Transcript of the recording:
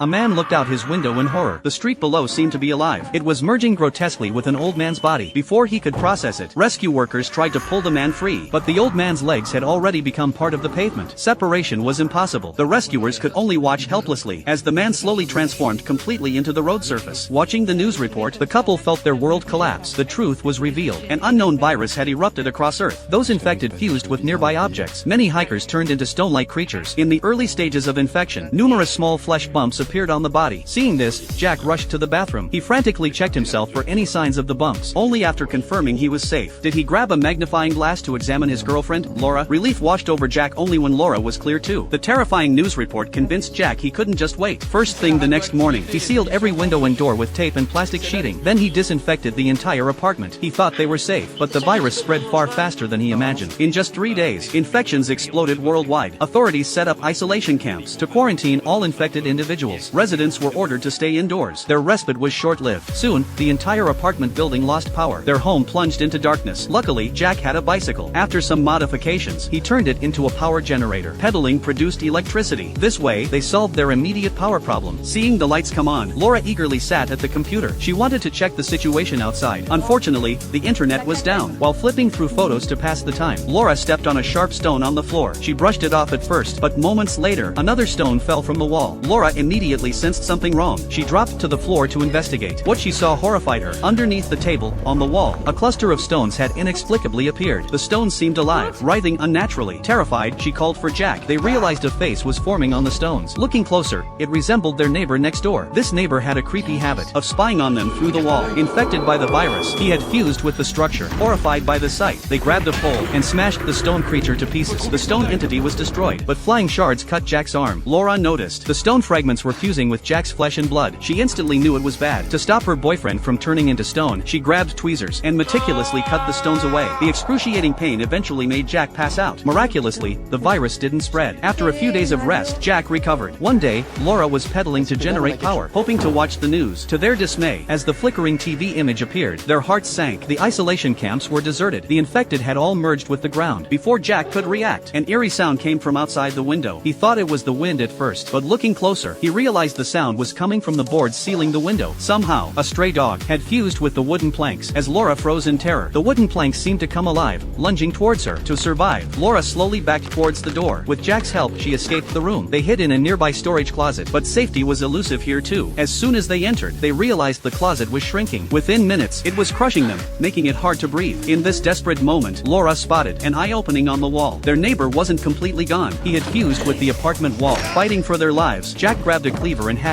A man looked out his window in horror. The street below seemed to be alive. It was merging grotesquely with an old man's body. Before he could process it, rescue workers tried to pull the man free, but the old man's legs had already become part of the pavement. Separation was impossible. The rescuers could only watch helplessly as the man slowly transformed completely into the road surface. Watching the news report, the couple felt their world collapse. The truth was revealed. An unknown virus had erupted across Earth. Those infected fused with nearby objects. Many hikers turned into stone-like creatures. In the early stages of infection, numerous small flesh bumps appeared on the body. Seeing this, Jack rushed to the bathroom. He frantically checked himself for any signs of the bumps. Only after confirming he was safe did he grab a magnifying glass to examine his girlfriend, Laura. Relief washed over Jack only when Laura was clear too. The terrifying news report convinced Jack he couldn't just wait. First thing the next morning, he sealed every window and door with tape and plastic sheeting. Then he disinfected the entire apartment. He thought they were safe, but the virus spread far faster than he imagined. In just 3 days, infections exploded worldwide. Authorities set up isolation camps to quarantine all infected individuals. Residents were ordered to stay indoors. Their respite was short-lived. Soon, the entire apartment building lost power. Their home plunged into darkness. Luckily, Jack had a bicycle. After some modifications, he turned it into a power generator. Pedaling produced electricity. This way, they solved their immediate power problem. Seeing the lights come on, Laura eagerly sat at the computer. She wanted to check the situation outside. Unfortunately, the internet was down. While flipping through photos to pass the time, Laura stepped on a sharp stone on the floor. She brushed it off at first, but moments later, another stone fell from the wall. Laura immediately sensed something wrong. She dropped to the floor to investigate. What she saw horrified her. Underneath the table, on the wall, a cluster of stones had inexplicably appeared. The stones seemed alive, writhing unnaturally. Terrified, she called for Jack. They realized a face was forming on the stones. Looking closer, it resembled their neighbor next door. This neighbor had a creepy habit of spying on them through the wall. Infected by the virus, he had fused with the structure. Horrified by the sight, they grabbed a pole and smashed the stone creature to pieces. The stone entity was destroyed, but flying shards cut Jack's arm. Laura noticed the stone fragments were fusing with Jack's flesh and blood. She instantly knew it was bad. To stop her boyfriend from turning into stone, she grabbed tweezers and meticulously cut the stones away. The excruciating pain eventually made Jack pass out. Miraculously, the virus didn't spread. After a few days of rest, Jack recovered. One day, Laura was pedaling to generate power, hoping to watch the news. To their dismay, as the flickering TV image appeared, their hearts sank. The isolation camps were deserted. The infected had all merged with the ground. Before Jack could react, an eerie sound came from outside the window. He thought it was the wind at first, but looking closer, he realized the sound was coming from the boards sealing the window. Somehow, a stray dog had fused with the wooden planks. As Laura froze in terror, the wooden planks seemed to come alive, lunging towards her. To survive, Laura slowly backed towards the door. With Jack's help, she escaped the room. They hid in a nearby storage closet, but safety was elusive here too. As soon as they entered, they realized the closet was shrinking. Within minutes, it was crushing them, making it hard to breathe. In this desperate moment, Laura spotted an eye opening on the wall. Their neighbor wasn't completely gone. He had fused with the apartment wall. Fighting for their lives, Jack grabbed a cleaver and